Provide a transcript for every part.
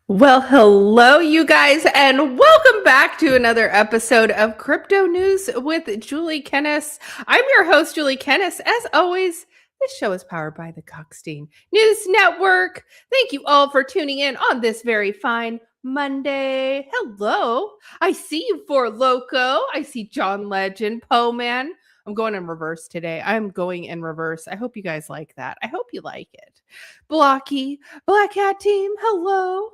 Well, hello, you guys, and welcome back to another episode of Crypto News with Julie Kennis. I'm your host, Julie Kennis. As always, this show is powered by the Gokhshtein News Network. Thank you all for tuning in on this very fine Monday. Hello. I see you, For Loco. I see John Legend, Poe Man. I'm going in reverse today. I'm going in reverse. I hope you guys like that. I hope you like it. Blocky, Black Hat Team, hello.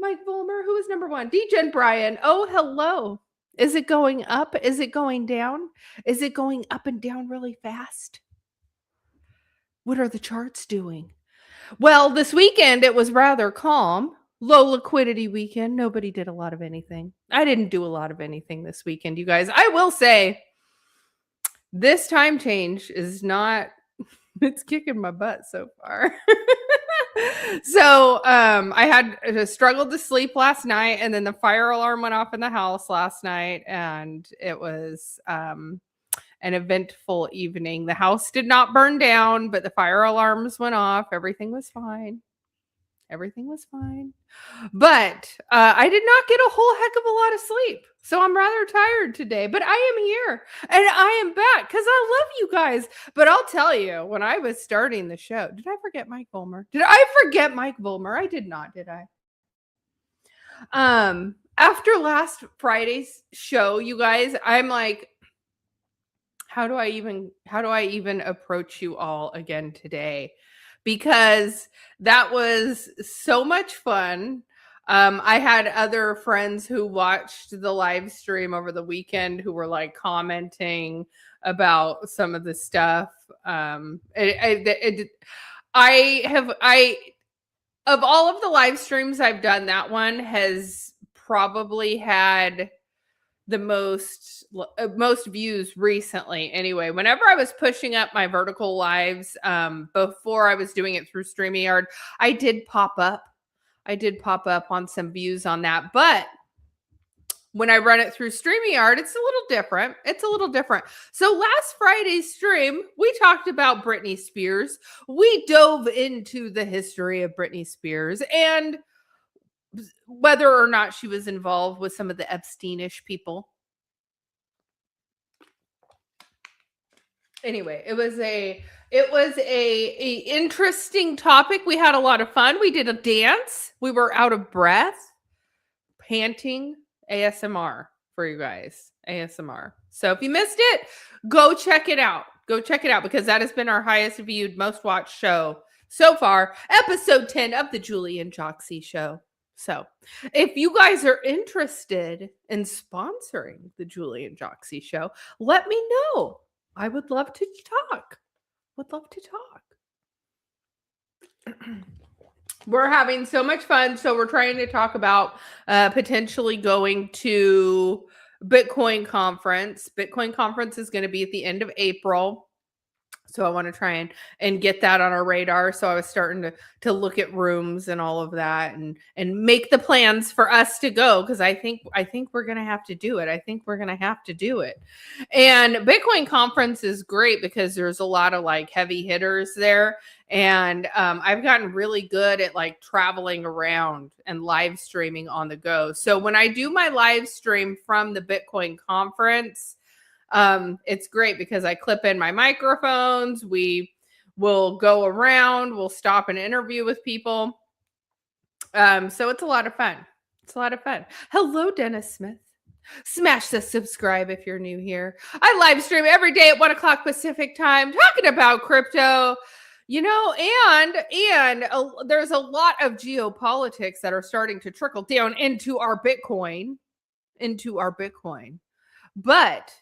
Mike Volmer, who is number one? Degen Brian. Oh, hello. Is it going up? Is it going down? Is it going up and down really fast? What are the charts doing? Well, this weekend it was rather calm. Low liquidity weekend. Nobody did a lot of anything. I didn't do a lot of anything this weekend, you guys. I will say this time change is not, it's kicking my butt so far. So I had struggled to sleep last night, and then the fire alarm went off in the house last night, and it was an eventful evening. The house did not burn down, but the fire alarms went off. Everything was fine. Everything was fine. But I did not get a whole heck of a lot of sleep. So I'm rather tired today, but I am here and I am back because I love you guys. But I'll tell you, when I was starting the show, did I forget Mike Volmer? Did I forget Mike Volmer? I did not, did I? After last Friday's show, you guys, I'm like, how do I even approach you all again today? Because that was so much fun. I had other friends who watched the live stream over the weekend who were like commenting about some of the stuff. I of all of the live streams I've done, that one has probably had the most views recently. Anyway, whenever I was pushing up my vertical lives, before I was doing it through StreamYard, I did pop up on some views on that. But when I run it through StreamYard, it's a little different. So last Friday's stream, we talked about Britney Spears. We dove into the history of Britney Spears and whether or not she was involved with some of the Epsteinish people. Anyway, it was a interesting topic. We had a lot of fun. We did a dance. We were out of breath, panting, ASMR for you guys. ASMR. So if you missed it, go check it out. Go check it out because that has been our highest viewed, most watched show so far. Episode 10 of the Julie and Joxie show. So if you guys are interested in sponsoring the Julie and Joxie show, let me know. I would love to talk. We're having so much fun. So we're trying to talk about potentially going to Bitcoin conference. Bitcoin conference is going to be at the end of April. So I want to try and get that on our radar. So I was starting to look at rooms and all of that and make the plans for us to go because I think we're gonna have to do it. And Bitcoin conference is great because there's a lot of like heavy hitters there. And I've gotten really good at like traveling around and live streaming on the go. So when I do my live stream from the Bitcoin conference, it's great because I clip in my microphones. We will go around, we'll stop and interview with people. So it's a lot of fun. Hello, Dennis Smith. Smash the subscribe if you're new here. I live stream every day at 1 o'clock Pacific time talking about crypto. You know, and there's a lot of geopolitics that are starting to trickle down into our Bitcoin. But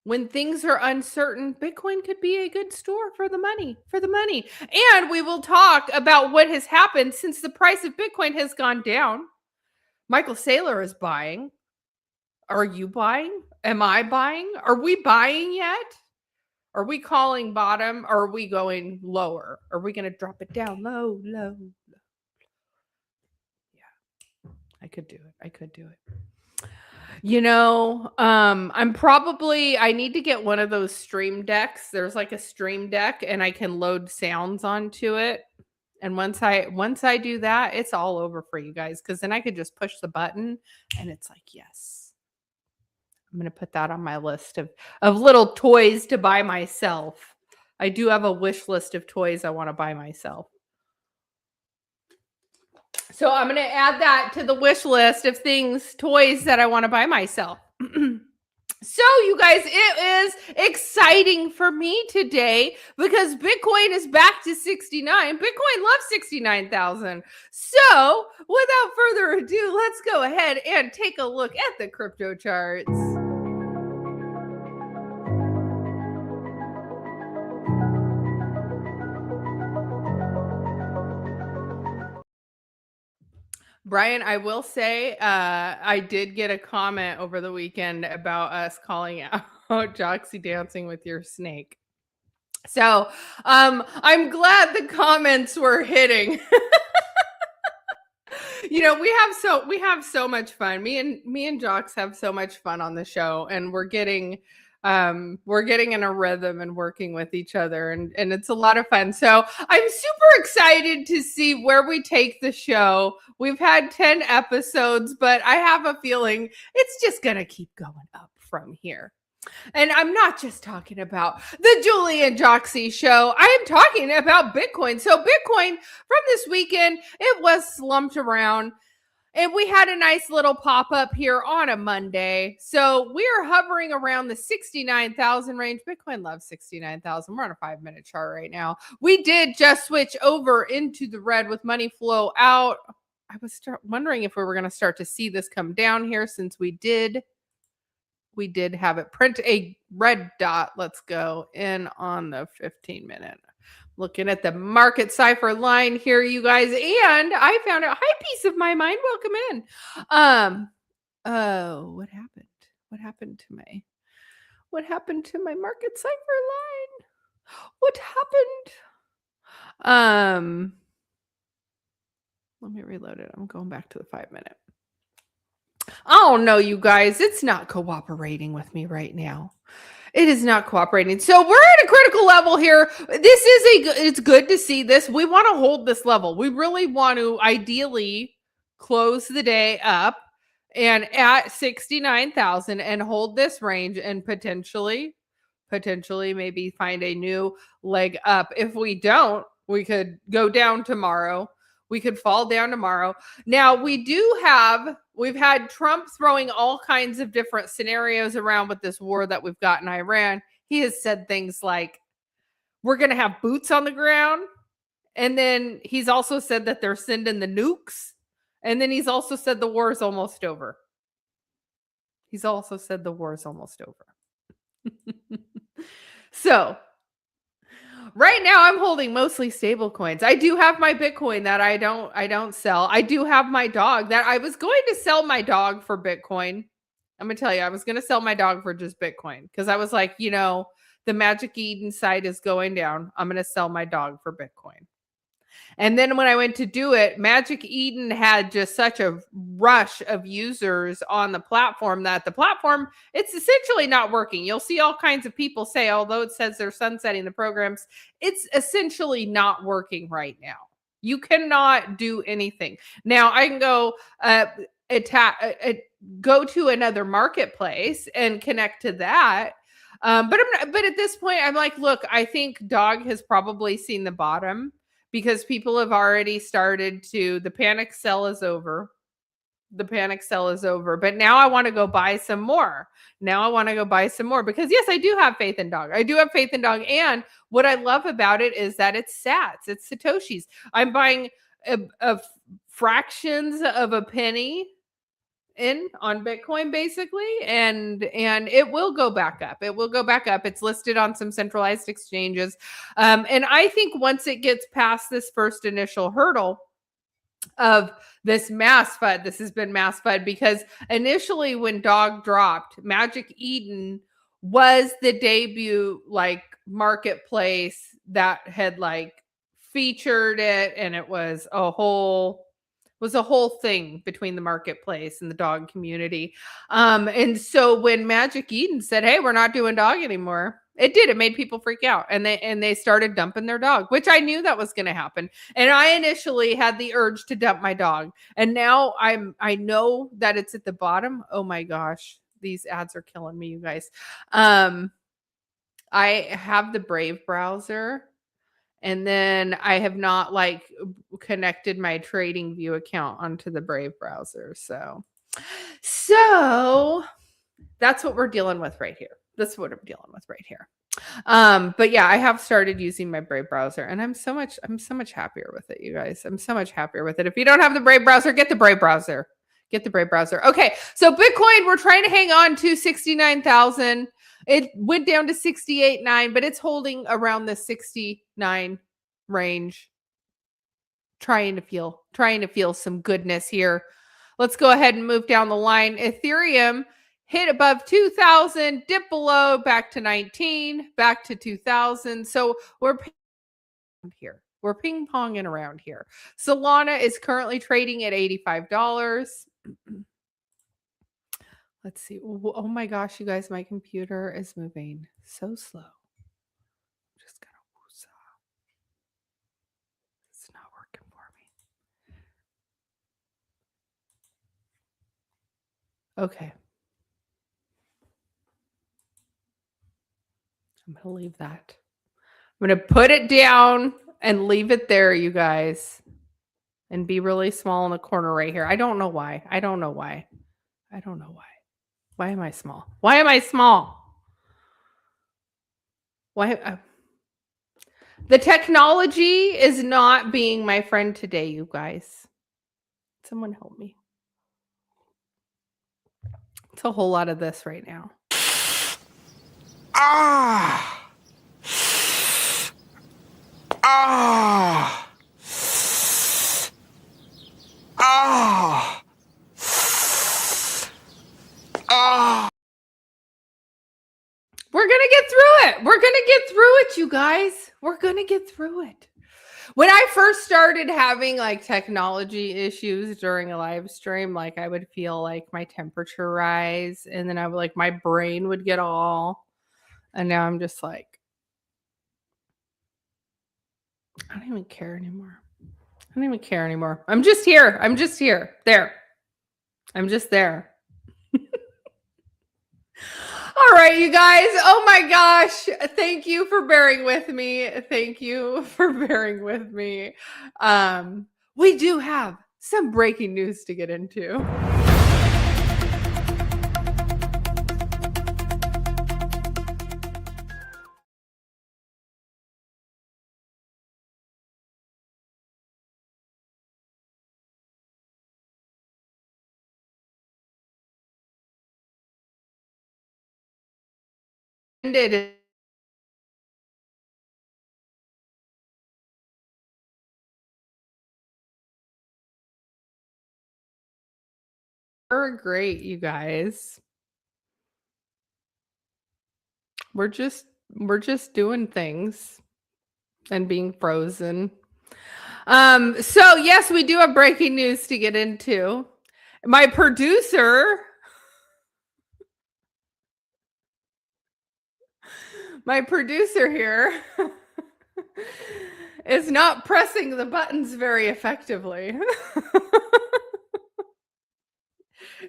when things are uncertain, Bitcoin could be a good store for the money. And we will talk about what has happened since the price of Bitcoin has gone down. Michael Saylor is buying. Are you buying? Am I buying? Are we buying yet? Are we calling bottom or are we going lower? Are we going to drop it down low? Yeah, I could do it. You know, I need to get one of those stream decks. There's like a stream deck and I can load sounds onto it. And once I do that, it's all over for you guys, because then I could just push the button and it's like, yes. I'm going to put that on my list of little toys to buy myself. I do have a wish list of toys I want to buy myself. So I'm going to add that to the wish list of toys that I want to buy myself. So you guys, it is exciting for me today because Bitcoin is back to 69. Bitcoin loves 69,000. So without further ado, let's go ahead and take a look at the crypto charts. Brian, I will say, I did get a comment over the weekend about us calling out Joxie dancing with your snake. So, I'm glad the comments were hitting. You know, we have so much fun. Me and Jox have so much fun on the show, and we're getting in a rhythm and working with each other, and it's a lot of fun. So I'm super excited to see where we take the show. We've had 10 episodes, but I have a feeling it's just gonna keep going up from here. And I'm not just talking about the Julie and Joxie show. I am talking about Bitcoin. So Bitcoin from this weekend, it was slumped around. And we had a nice little pop up here on a Monday. So we are hovering around the 69,000 range. Bitcoin loves 69,000. We're on a 5-minute chart right now. We did just switch over into the red with money flow out. I was wondering if we were going to start to see this come down here, since we did have it print a red dot. Let's go in on the 15-minute. Looking at the market cipher line here, you guys, and I found a high piece of my mind. Welcome in. Oh, what happened? What happened to my market cipher line? What happened? Let me reload it. I'm going back to the 5-minute. Oh no, you guys, it's not cooperating with me right now. It is not cooperating. So we're at a critical level here. It's good to see this. We want to hold this level. We really want to ideally close the day up and at 69,000 and hold this range, and potentially maybe find a new leg up. If we don't, we could go down tomorrow. We could fall down tomorrow. Now, we've had Trump throwing all kinds of different scenarios around with this war that we've got in Iran. He has said things like, we're going to have boots on the ground. And then he's also said that they're sending the nukes. And then he's also said the war is almost over. So right now I'm holding mostly stable coins. I do have my Bitcoin that I don't sell. I do have my dog that I was going to sell my dog for Bitcoin. I'm going to tell you, I was going to sell my dog for just Bitcoin, because I was like, the Magic Eden site is going down. I'm going to sell my dog for Bitcoin. And then when I went to do it, Magic Eden had just such a rush of users on the platform that the platform, it's essentially not working. You'll see all kinds of people say, although it says they're sunsetting the programs, it's essentially not working right now. You cannot do anything. Now I can go go to another marketplace and connect to that. But at this point, I'm like, look, I think dog has probably seen the bottom, because people have already started the panic sell is over. But now I want to go buy some more. Because yes, I do have faith in dog. And what I love about it is that it's sats, it's Satoshis. I'm buying a fractions of a penny in on Bitcoin, basically, and it will go back up. It's listed on some centralized exchanges, and I think once it gets past this first initial hurdle of this mass FUD, this has been mass FUD, because initially when dog dropped, Magic Eden was the debut marketplace that had featured it, and it was a whole thing between the marketplace and the dog community. And so when Magic Eden said, hey, we're not doing dog anymore, It did. It made people freak out, and they started dumping their dog, which I knew that was going to happen. And I initially had the urge to dump my dog, and now I know that it's at the bottom. Oh my gosh, these ads are killing me, you guys. I have the Brave browser, and then I have not connected my Trading View account onto the Brave browser. So that's what we're dealing with right here. That's what I'm dealing with right here. But yeah, I have started using my Brave browser, and I'm so much happier with it, you guys. I'm so much happier with it. If you don't have the Brave browser, get the Brave browser. Get the Brave browser. Okay, so Bitcoin, we're trying to hang on to 69,000. It went down to 68.9, but it's holding around the 69 range. Trying to feel some goodness here. Let's go ahead and move down the line. Ethereum hit above 2,000, dip below, back to 19, back to 2,000. So we're here. We're ping-ponging around here. Solana is currently trading at $85. Let's see. Oh my gosh, you guys, my computer is moving so slow. I'm just gonna woosah. It's not working for me. Okay. I'm gonna leave that. I'm gonna put it down and leave it there, you guys, and be really small in the corner right here. I don't know why. I don't know why. Why am I small? Why am I small? Why? The technology is not being my friend today, you guys. Someone help me. It's a whole lot of this right now. Ah! Ah! Ah! Ah! We're gonna get through it. We're gonna get through it, you guys. We're gonna get through it. When I first started having technology issues during a live stream, I would feel my temperature rise, and then I would my brain would get all, and now I'm just I don't even care anymore. I don't even care anymore. I'm just here. There. I'm just there. All right, you guys. Oh my gosh. Thank you for bearing with me. We do have some breaking news to get into. Ended. We're great, you guys. We're just doing things and being frozen. So yes, we do have breaking news to get into. My producer here is not pressing the buttons very effectively.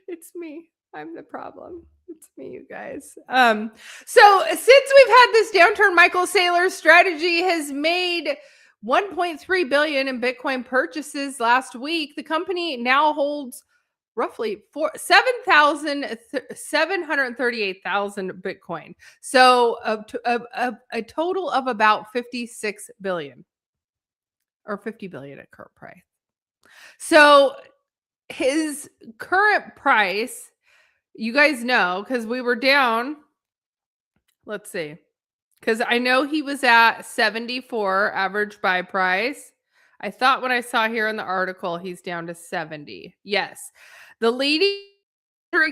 It's me. I'm the problem. It's me, you guys. So since we've had this downturn, Michael Saylor's strategy has made 1.3 billion in Bitcoin purchases last week. The company now holds roughly 738,000 Bitcoin. So a total of about 56 billion or 50 billion at current price. So his current price, you guys know, because we were down. Let's see. Because I know he was at 74 average buy price. I thought when I saw here in the article, he's down to 70. Yes. The leading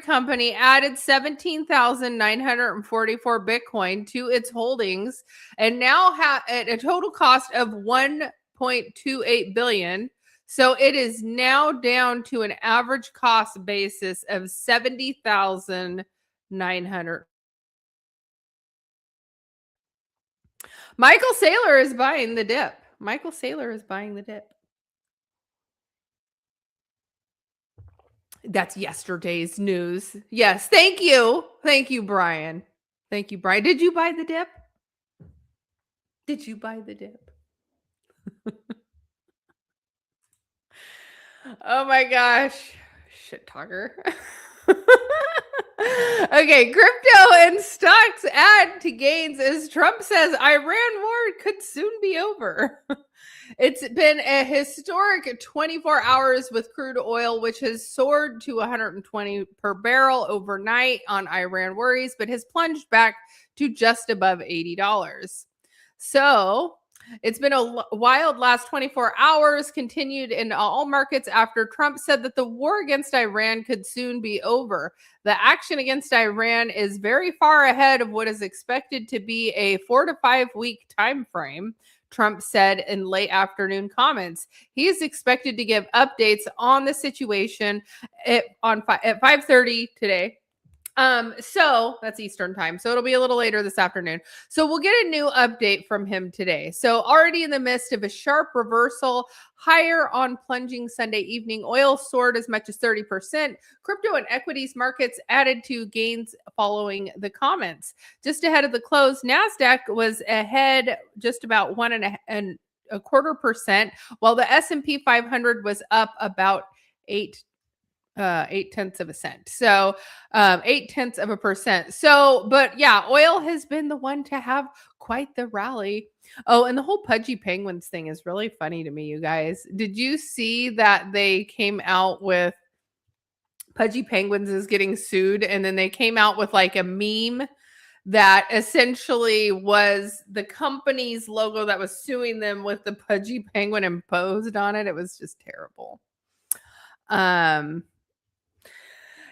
company added 17,944 Bitcoin to its holdings and now at a total cost of 1.28 billion. So it is now down to an average cost basis of 70,900. Michael Saylor is buying the dip. Michael Saylor is buying the dip. That's yesterday's news. Yes. Thank you. Thank you, Brian. Thank you, Brian. Did you buy the dip? Did you buy the dip? Oh my gosh. Shit talker. Okay, crypto and stocks add to gains as Trump says Iran war could soon be over. It's been a historic 24 hours with crude oil, which has soared to 120 per barrel overnight on Iran worries, but has plunged back to just above $80. So it's been a wild last 24 hours, continued in all markets after Trump said that the war against Iran could soon be over. The action against Iran is very far ahead of what is expected to be a 4 to 5 week time frame, Trump said in late afternoon comments. He is expected to give updates on the situation at 5:30 today. So that's Eastern time. So it'll be a little later this afternoon. So we'll get a new update from him today. So already in the midst of a sharp reversal, higher on plunging Sunday evening, oil soared as much as 30%. Crypto and equities markets added to gains following the comments. Just ahead of the close, NASDAQ was ahead just about 1.25%, while the S&P 500 was up about 0.8%. So 0.8%. So, but yeah, oil has been the one to have quite the rally. Oh, and the whole Pudgy Penguins thing is really funny to me, you guys. Did you see that they came out with Pudgy Penguins is getting sued, and then they came out with like a meme that essentially was the company's logo that was suing them with the Pudgy Penguin imposed on it. It was just terrible.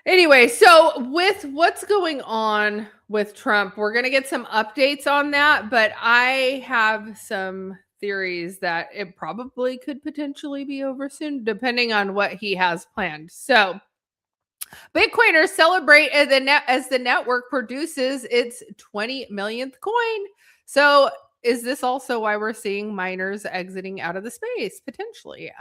Anyway, so with what's going on with Trump, we're going to get some updates on that, but I have some theories that it probably could potentially be over soon, depending on what he has planned. So Bitcoiners celebrate as the network produces its 20 millionth coin. So is this also why we're seeing miners exiting out of the space potentially?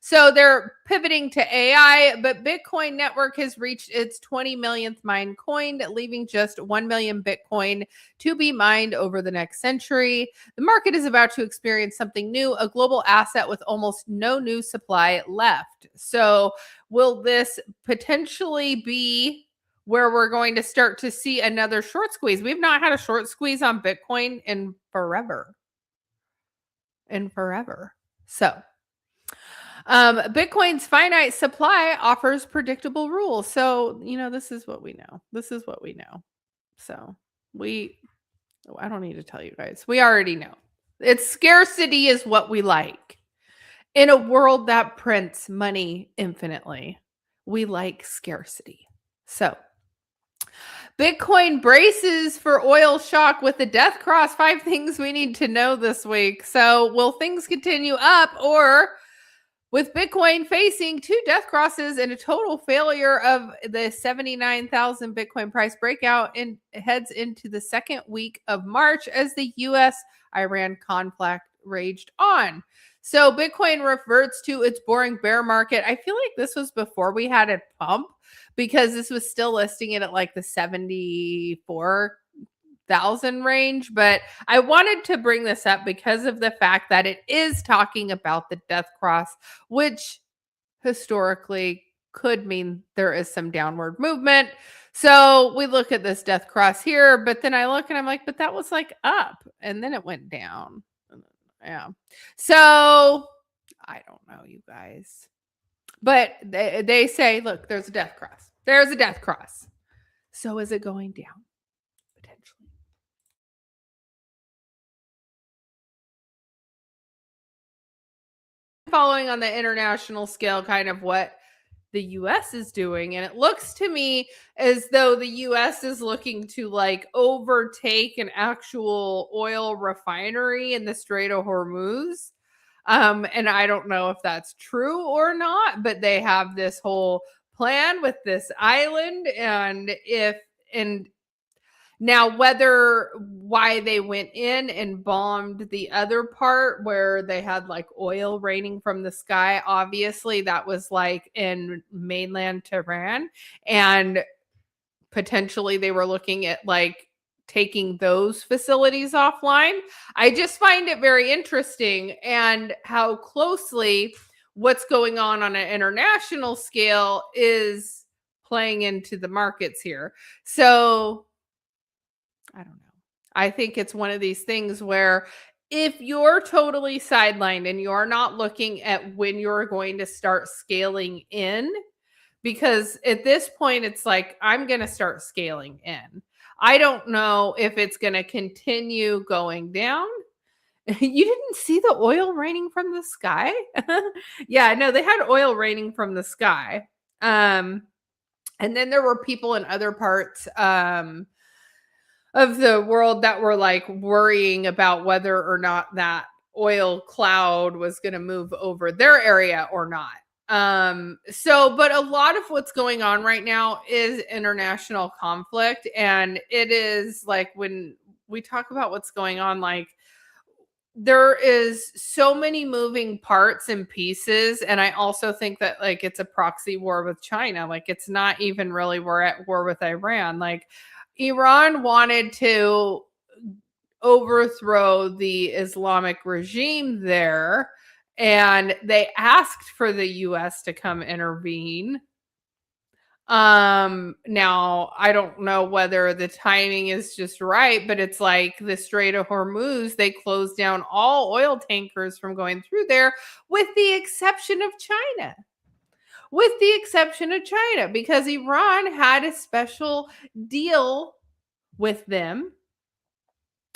So they're pivoting to AI, but Bitcoin network has reached its 20 millionth mined coin, leaving just 1 million Bitcoin to be mined over the next century. The market is about to experience something new, a global asset with almost no new supply left. So will this potentially be where we're going to start to see another short squeeze? We've not had a short squeeze on Bitcoin in forever. So Bitcoin's finite supply offers predictable rules. So, this is what we know. So I don't need to tell you guys. We already know. It's scarcity is what we like. In a world that prints money infinitely, we like scarcity. So Bitcoin braces for oil shock with the death cross. 5 things we need to know this week. So will things continue up, or with Bitcoin facing 2 death crosses and a total failure of the 79,000 Bitcoin price breakout and heads into the second week of March as the US-Iran conflict raged on. So Bitcoin reverts to its boring bear market. I feel like this was before we had a pump, because this was still listing it at like the 74,000 range. But I wanted to bring this up because of the fact that it is talking about the death cross, which historically could mean there is some downward movement. So we look at this death cross here, but then I look and I'm like, but that was like up and then it went down. Yeah. So I don't know, you guys. But they say, look, there's a death cross. There's a death cross. So is it going down? Potentially. Following on the international scale, kind of what the US is doing. And it looks to me as though the US is looking to like overtake an actual oil refinery in the Strait of Hormuz. And I don't know if that's true or not, but they have this whole plan with this island. And Now, why they went in and bombed the other part where they had like oil raining from the sky, obviously that was like in mainland Tehran, and potentially they were looking at like taking those facilities offline. I just find it very interesting, and how closely what's going on an international scale is playing into the markets here. So I don't know. I think it's one of these things where if you're totally sidelined and you're not looking at when you're going to start scaling in, because at this point it's like I'm going to start scaling in. I don't know if it's going to continue going down. You didn't see the oil raining from the sky? Yeah, no, they had oil raining from the sky. And then there were people in other parts of the world that were like worrying about whether or not that oil cloud was going to move over their area or not. But a lot of what's going on right now is international conflict, and it is like when we talk about what's going on, like there is so many moving parts and pieces, and I also think that like it's a proxy war with China. Like it's not even really we're at war with Iran. Like Iran wanted to overthrow the Islamic regime there, and they asked for the US to come intervene. Now I don't know whether the timing is just right, but it's like the Strait of Hormuz, they closed down all oil tankers from going through there with the exception of China. With the exception of China, because Iran had a special deal with them.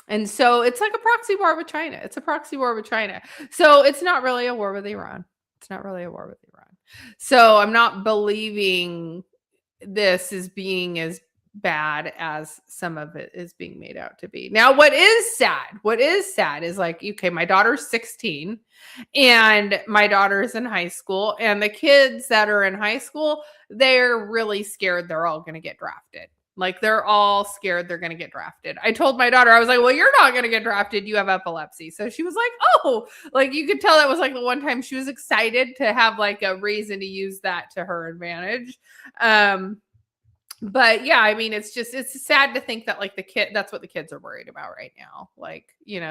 And so it's like a proxy war with China. It's a proxy war with China. So it's not really a war with Iran. It's not really a war with Iran. So I'm not believing this is being as bad as some of it is being made out to be. Now, what is sad is like, okay, my daughter's 16 and my daughter's in high school, and the kids that are in high school, they're really scared they're all going to get drafted. Like they're all scared they're going to get drafted. I told my daughter, I was like, well, you're not going to get drafted. You have epilepsy. So she was like, oh, like you could tell that was like the one time she was excited to have like a reason to use that to her advantage. But yeah, I mean, it's sad to think that like that's what the kids are worried about right now. Like,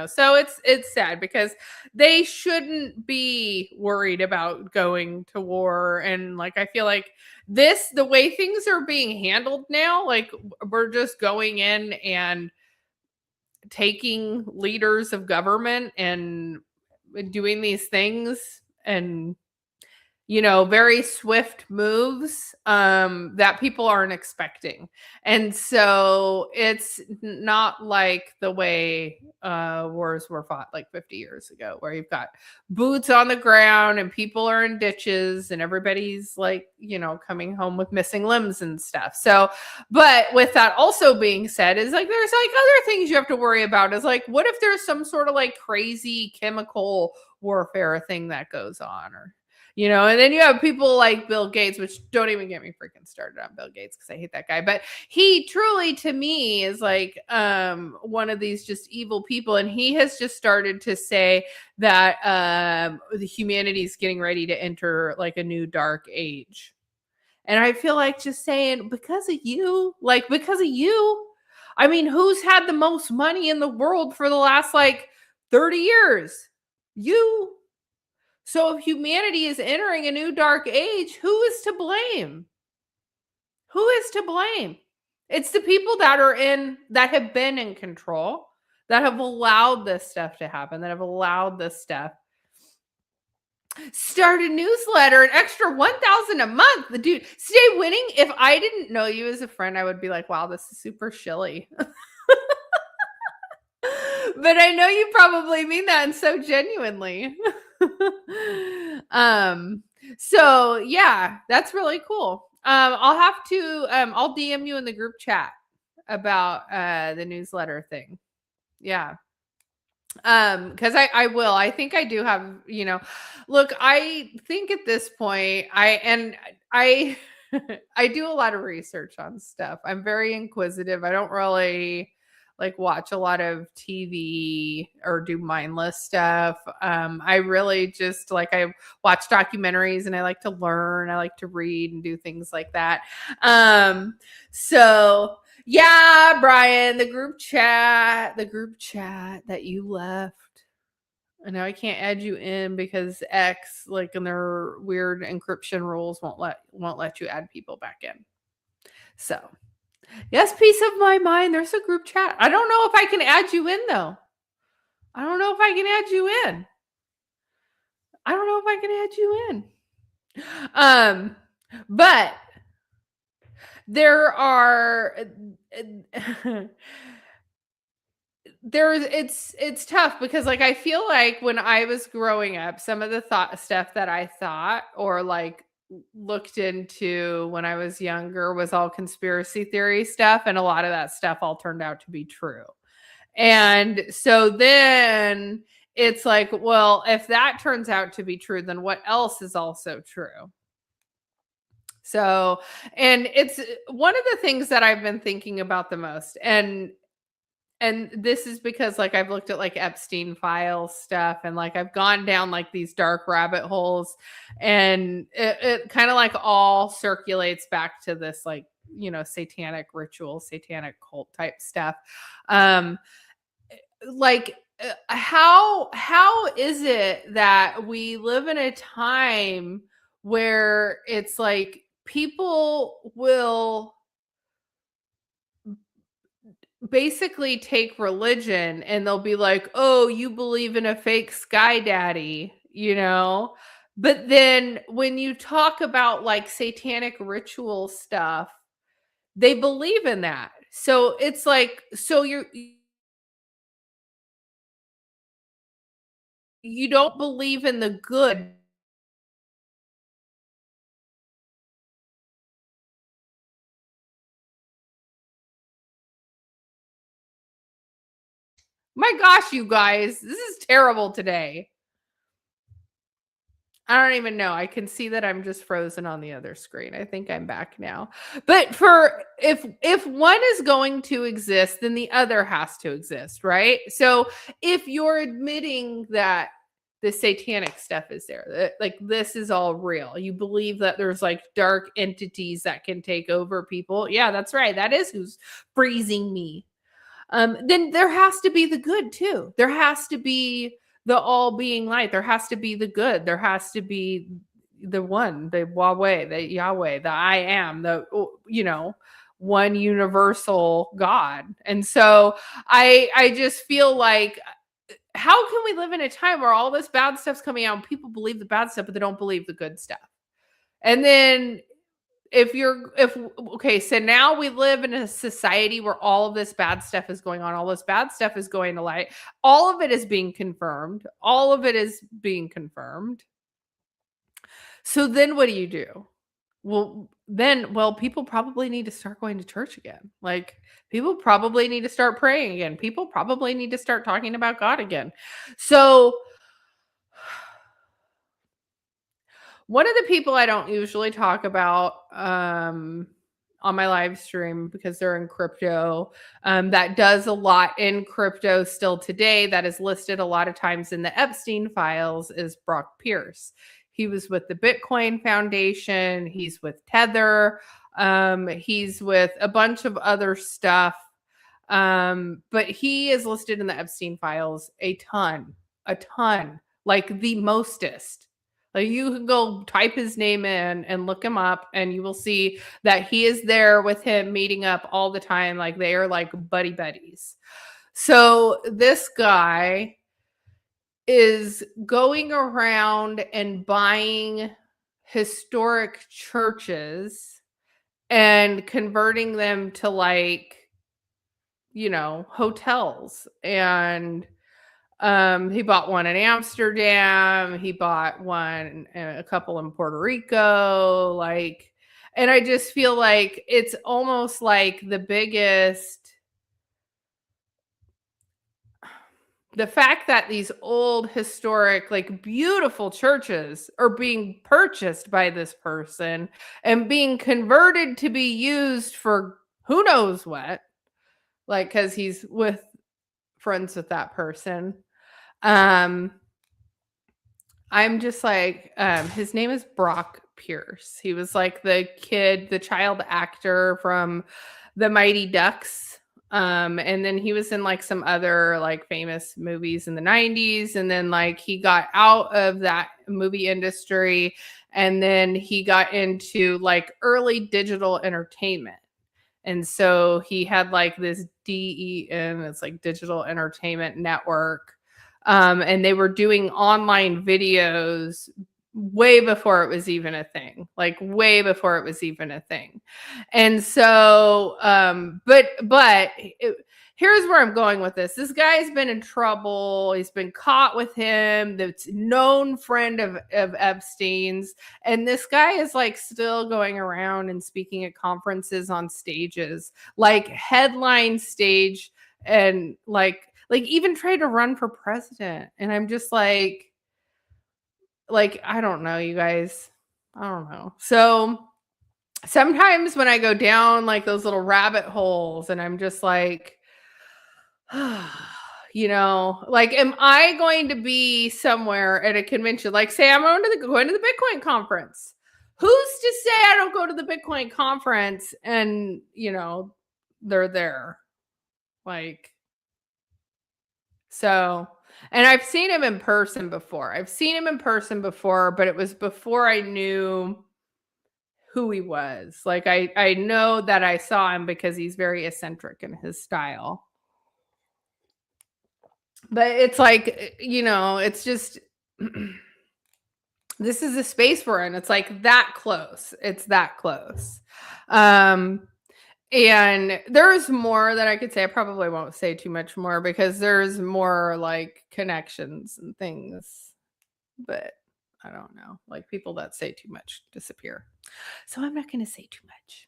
so it's sad because they shouldn't be worried about going to war. And like, I feel like the way things are being handled now, like we're just going in and taking leaders of government and doing these things and very swift moves that people aren't expecting. And so it's not like the way wars were fought like 50 years ago, where you've got boots on the ground and people are in ditches and everybody's like, coming home with missing limbs and stuff. So, but with that also being said, is like there's like other things you have to worry about. Is like, what if there's some sort of like crazy chemical warfare thing that goes on, or and then you have people like Bill Gates, which don't even get me freaking started on Bill Gates because I hate that guy. But he truly, to me, is like one of these just evil people. And he has just started to say that the humanity is getting ready to enter like a new dark age. And I feel like just saying, because of you. I mean, who's had the most money in the world for the last like 30 years? You. So if humanity is entering a new dark age, who is to blame? Who is to blame? It's the people that have been in control, that have allowed this stuff to happen, that have allowed this stuff. Start a newsletter, an extra $1,000 a month. The dude, stay winning. If I didn't know you as a friend, I would be like, wow, this is super shilly. But I know you probably mean that, and so genuinely. So yeah, that's really cool. I'll DM you in the group chat about the newsletter thing. Yeah. Because I think I do have, look, I think at this point, I I do a lot of research on stuff. I'm very inquisitive. I don't really like watch a lot of TV or do mindless stuff. I really just like I watch documentaries and I like to learn. I like to read and do things like that. So yeah, Brian, the group chat that you left. And now I can't add you in because X, like in their weird encryption rules, won't let you add people back in. So yes, peace of my mind. There's a group chat. I don't know if I can add you in though. I don't know if I can add you in. I don't know if I can add you in. But there are it's tough because like I feel like when I was growing up, some of the stuff that I thought or like looked into when I was younger was all conspiracy theory stuff, and a lot of that stuff all turned out to be true. And so then it's like, well, if that turns out to be true, then what else is also true? So, and it's one of the things that I've been thinking about the most. And this is because like I've looked at like Epstein files stuff and like I've gone down like these dark rabbit holes, and it kind of like all circulates back to this like, you know, satanic ritual, satanic cult type stuff. Like how is it that we live in a time where it's like people will basically take religion and they'll be like, "Oh, you believe in a fake sky daddy," you know? But then when you talk about like satanic ritual stuff, they believe in that. So it's like, so you don't believe in the good. My gosh, you guys, this is terrible today. I don't even know. I can see that I'm just frozen on the other screen. I think I'm back now. But for if one is going to exist, then the other has to exist, right? So if you're admitting that the satanic stuff is there, that, like this is all real, you believe that there's like dark entities that can take over people. Yeah, that's right. That is who's freezing me. Then there has to be the good too. There has to be the all being light. There has to be the good. There has to be the one, the Yahweh, the I am, the, you know, one universal God. And so I just feel like, how can we live in a time where all this bad stuff's coming out and people believe the bad stuff, but they don't believe the good stuff? And then if okay, so now we live in a society where all of this bad stuff is going on, all this bad stuff is going to light, all of it is being confirmed, all of it is being confirmed. So then what do you do? Well, people probably need to start going to church again. Like people probably need to start praying again. People probably need to start talking about God again. So one of the people I don't usually talk about on my live stream because they're in crypto, that does a lot in crypto still today, that is listed a lot of times in the Epstein files, is Brock Pierce. He was with the Bitcoin Foundation. He's with Tether. He's with a bunch of other stuff. But he is listed in the Epstein files a ton, like the mostest. Like you can go type his name in and look him up, and you will see that he is there with him meeting up all the time. Like they are like buddy buddies. So this guy is going around and buying historic churches and converting them to like, you know, hotels. And he bought one in Amsterdam. He bought one, a couple in Puerto Rico. Like, and I just feel like it's almost like the biggest the fact that these old historic, like beautiful churches are being purchased by this person and being converted to be used for who knows what, like, because he's with friends with that person. I'm just like, his name is Brock Pierce. He was like the child actor from the Mighty Ducks. And then he was in like some other like famous movies in the 90s. And then like he got out of that movie industry and then he got into like early digital entertainment. And so he had like this DEN, it's like Digital Entertainment Network. And they were doing online videos way before it was even a thing, like way before it was even a thing. And so, here's where I'm going with this. This guy's been in trouble. He's been caught with him. That's known friend of Epstein's. And this guy is like still going around and speaking at conferences on stages, like headline stage, and like even tried to run for president. And I'm just like, I don't know, you guys. I don't know. So sometimes when I go down like those little rabbit holes and I'm just like, you know, like, am I going to be somewhere at a convention? Like, say I'm going to the Bitcoin conference. Who's to say I don't go to the Bitcoin conference and, you know, they're there? Like, so, and I've seen him in person before. But it was before I knew who he was. Like, I know that I saw him because he's very eccentric in his style. But it's like, you know, it's just, this is the space we're in. It's like that close. It's that close. And there's more that I could say. I probably won't say too much more because there's more like connections and things. But I don't know. Like people that say too much disappear. So I'm not going to say too much.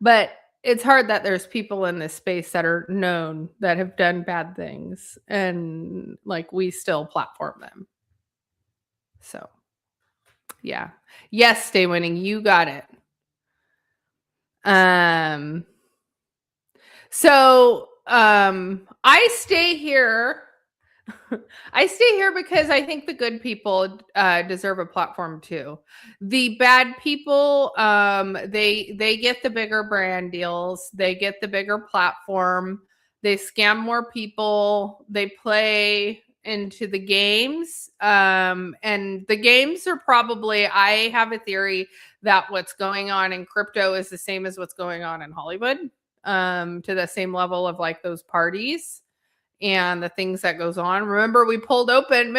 But it's hard that there's people in this space that are known that have done bad things and like we still platform them. So yeah. Yes, Stay Winning, you got it. I stay here. I stay here because I think the good people deserve a platform too. The bad people, they get the bigger brand deals, they get the bigger platform, they scam more people, they play into the games, and the games are probably. I have a theory that what's going on in crypto is the same as what's going on in Hollywood, to the same level of like those parties and the things that goes on. Remember, we pulled open,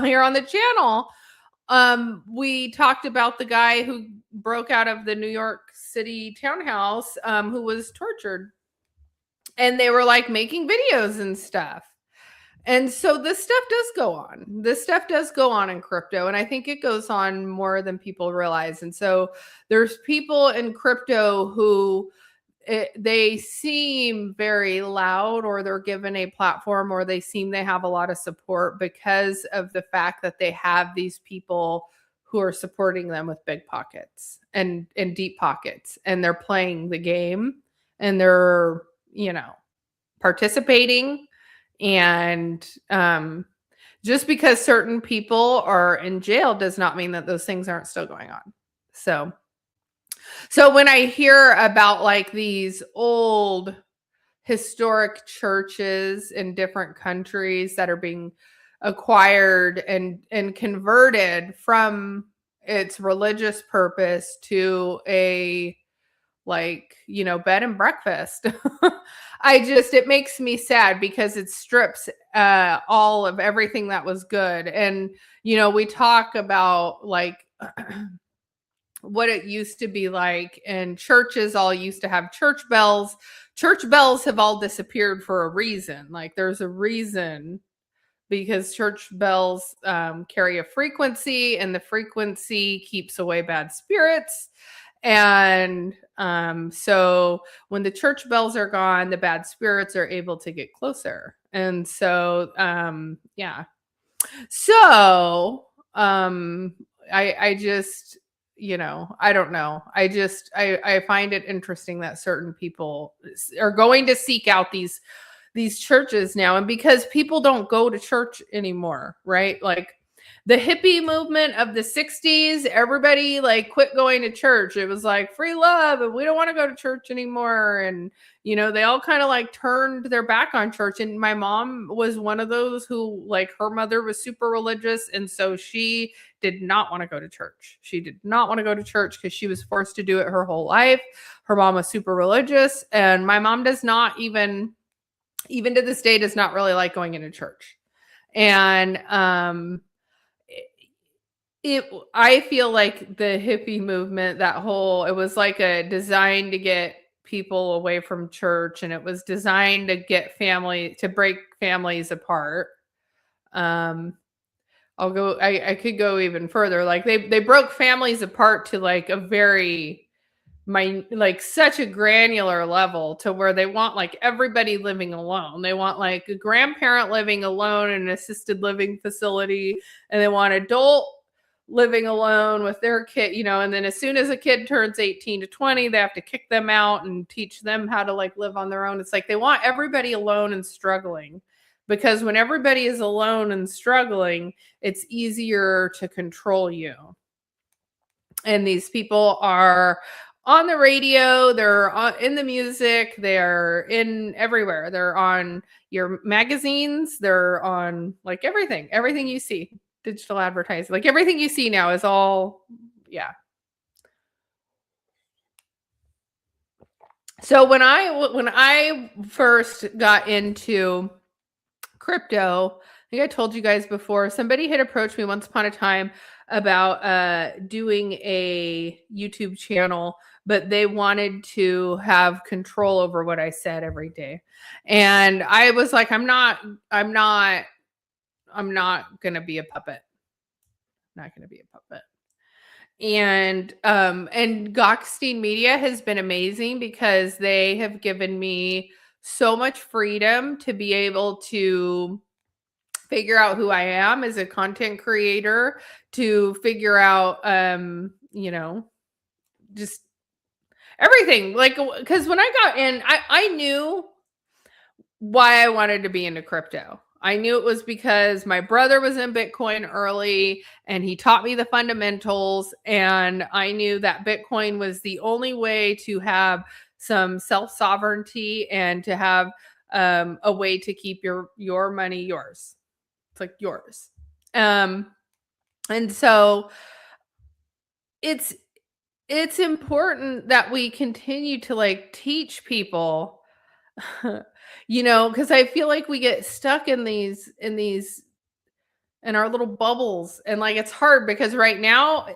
here on the channel, we talked about the guy who broke out of the New York City townhouse, who was tortured. And they were like making videos and stuff. And so this stuff does go on. This stuff does go on in crypto. And I think it goes on more than people realize. And so there's people in crypto who they seem very loud, or they're given a platform, or they seem they have a lot of support because of the fact that they have these people who are supporting them with big pockets and deep pockets. And they're playing the game and they're, you know, participating. And just because certain people are in jail does not mean that those things aren't still going on. So when I hear about like these old historic churches in different countries that are being acquired and converted from its religious purpose to a, like, you know, bed and breakfast, it makes me sad because it strips all of everything that was good. And, you know, we talk about like what it used to be like, and churches all used to have church bells. Church bells have all disappeared for a reason. Like there's a reason, because church bells carry a frequency, and the frequency keeps away bad spirits. And So when the church bells are gone, the bad spirits are able to get closer. And so, yeah. So, I just, I don't know. I find it interesting that certain people are going to seek out these churches now. And because people don't go to church anymore, right? Like the hippie movement of the 60s, everybody like quit going to church. It was like free love and we don't want to go to church anymore. And, they all kind of like turned their back on church. And my mom was one of those who, like, her mother was super religious. And so she did not want to go to church. She did not want to go to church because she was forced to do it her whole life. Her mom was super religious. And my mom does not even to this day, does not really like going into church. And I feel like the hippie movement, it was like a design to get people away from church, and it was designed to break families apart. I could go even further. Like they broke families apart to like a very such a granular level, to where they want like everybody living alone. They want like a grandparent living alone in an assisted living facility, and they want adult living alone with their kid, and then as soon as a kid turns 18 to 20, they have to kick them out and teach them how to like live on their own. It's like they want everybody alone and struggling, because when everybody is alone and struggling, it's easier to control you. And these people are on the radio, they're in the music, they're in everywhere. They're on your magazines, they're on like everything you see, digital advertising, like everything you see now is all, yeah. So when I first got into crypto, I think I told you guys before, somebody had approached me once upon a time about doing a YouTube channel, but they wanted to have control over what I said every day. And I was like, I'm not going to be a puppet. Not going to be a puppet. And Gokhshtein Media has been amazing, because they have given me so much freedom to be able to figure out who I am as a content creator, to figure out, just everything. Like, because when I got in, I knew why I wanted to be into crypto. I knew it was because my brother was in Bitcoin early and he taught me the fundamentals. And I knew that Bitcoin was the only way to have some self-sovereignty and to have a way to keep your money yours. It's like yours. And so it's important that we continue to like teach people, because I feel like we get stuck in our little bubbles, and like it's hard, because right now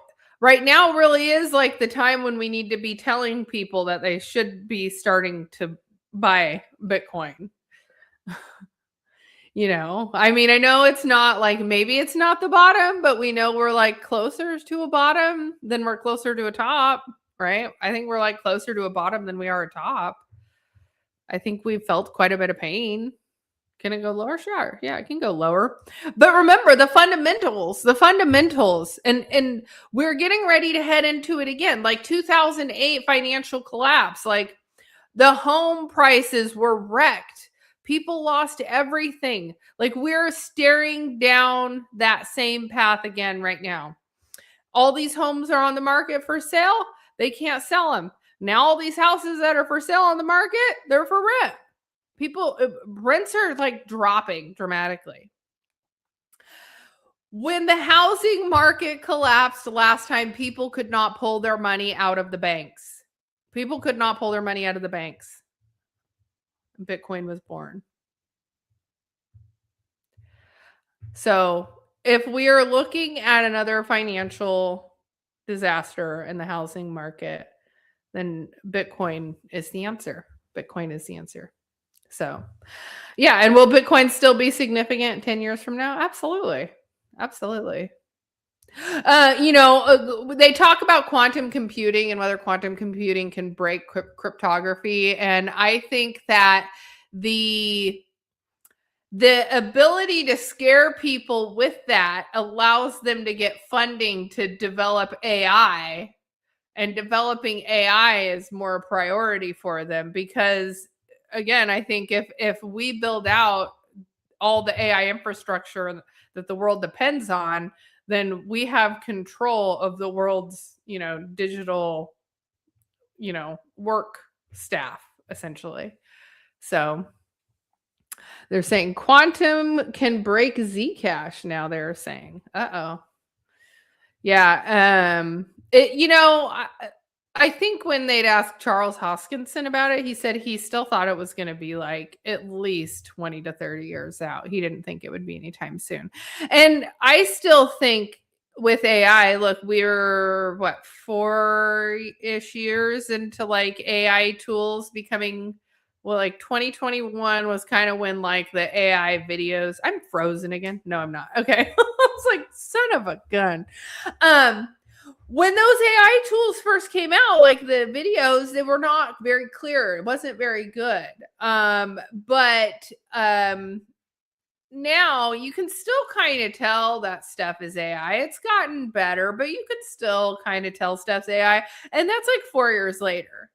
really is like the time when we need to be telling people that they should be starting to buy Bitcoin. I mean, I know it's not like, maybe it's not the bottom, but we know we're like closer to a bottom than we're closer to a top, right? I think we're like closer to a bottom than we are a top. I think we've felt quite a bit of pain. Can it go lower? Sure. Yeah, it can go lower. But remember the fundamentals, and we're getting ready to head into it again. Like 2008 financial collapse, like the home prices were wrecked. People lost everything. Like we're staring down that same path again right now. All these homes are on the market for sale. They can't sell them. Now all these houses that are for sale on the market, they're for rent. Rents are like dropping dramatically. When the housing market collapsed last time, people could not pull their money out of the banks. People could not pull their money out of the banks. Bitcoin was born. So if we are looking at another financial disaster in the housing market, then Bitcoin is the answer. Bitcoin is the answer. So, yeah. And will Bitcoin still be significant 10 years from now? Absolutely. Absolutely. They talk about quantum computing and whether quantum computing can break cryptography. And I think that the ability to scare people with that allows them to get funding to develop AI, and developing AI is more a priority for them because, again, I think if we build out all the AI infrastructure that the world depends on, then we have control of the world's, digital, work staff, essentially. So they're saying quantum can break Zcash now, they're saying. Uh-oh. Yeah. I think when they'd asked Charles Hoskinson about it, he said he still thought it was going to be like at least 20 to 30 years out. He didn't think it would be anytime soon. And I still think with AI, look, we're 4-ish years into like AI tools becoming, well, like 2021 was kind of when like the AI videos, I'm frozen again. No, I'm not. Okay. It's like, son of a gun. When those AI tools first came out, like the videos, they were not very clear. It wasn't very good. But now you can still kind of tell that stuff is AI. It's gotten better, but you could still kind of tell stuff's AI. And that's like 4 years later.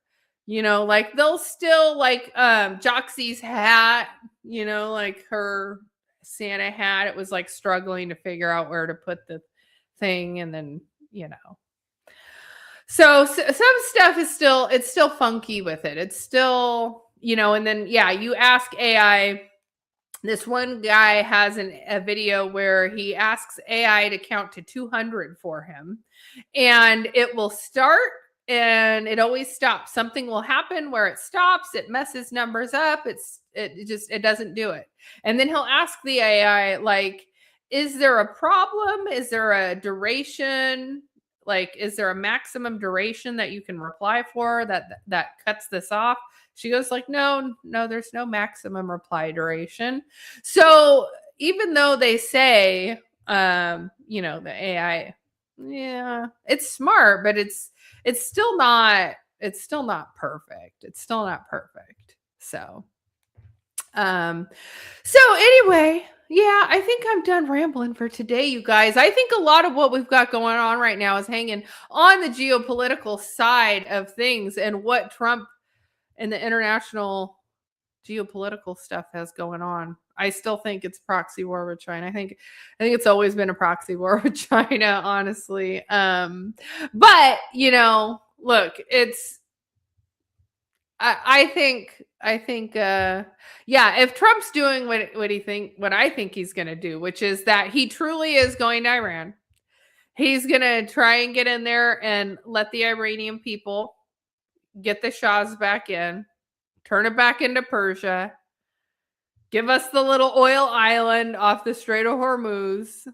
Like they'll still like Joxie's hat, like her Santa hat. It was like struggling to figure out where to put the thing, and then so some stuff is still funky with it. It's still, and then you ask AI. This one guy has a video where he asks AI to count to 200 for him, and it will start and it always stops. Something will happen where it stops, it messes numbers up, it doesn't do it. And then he'll ask the AI, like, is there a problem? Is there a duration? Like, is there a maximum duration that you can reply for that cuts this off? She goes like, no, there's no maximum reply duration. So even though they say, the AI, yeah, it's smart, but it's still not perfect. It's still not perfect. So anyway, yeah, I think I'm done rambling for today, you guys. I think a lot of what we've got going on right now is hanging on the geopolitical side of things and what Trump and the international geopolitical stuff has going on. I still think it's proxy war with China. I think it's always been a proxy war with China, honestly. But look, it's I think if Trump's doing what I think he's going to do, which is that he truly is going to Iran. He's going to try and get in there and let the Iranian people get the Shahs back in, turn it back into Persia, give us the little oil island off the Strait of Hormuz.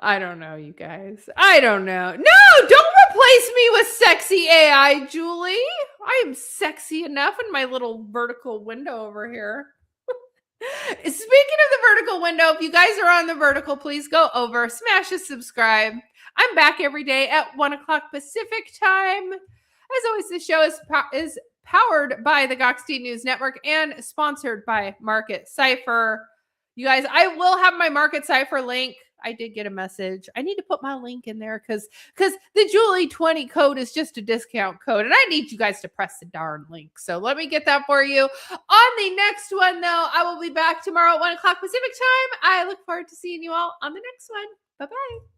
I don't know, you guys. I don't know. No, don't replace me with sexy AI, Julie. I am sexy enough in my little vertical window over here. Speaking of the vertical window, if you guys are on the vertical, please go over, smash a subscribe. I'm back every day at 1 o'clock Pacific time. As always, the show is powered by the Gokhshtein News Network and sponsored by Market Cipher. You guys, I will have my Market Cipher link. I did get a message. I need to put my link in there because the Julie 20 code is just a discount code, and I need you guys to press the darn link. So let me get that for you. On the next one, though, I will be back tomorrow at 1 o'clock Pacific time. I look forward to seeing you all on the next one. Bye-bye.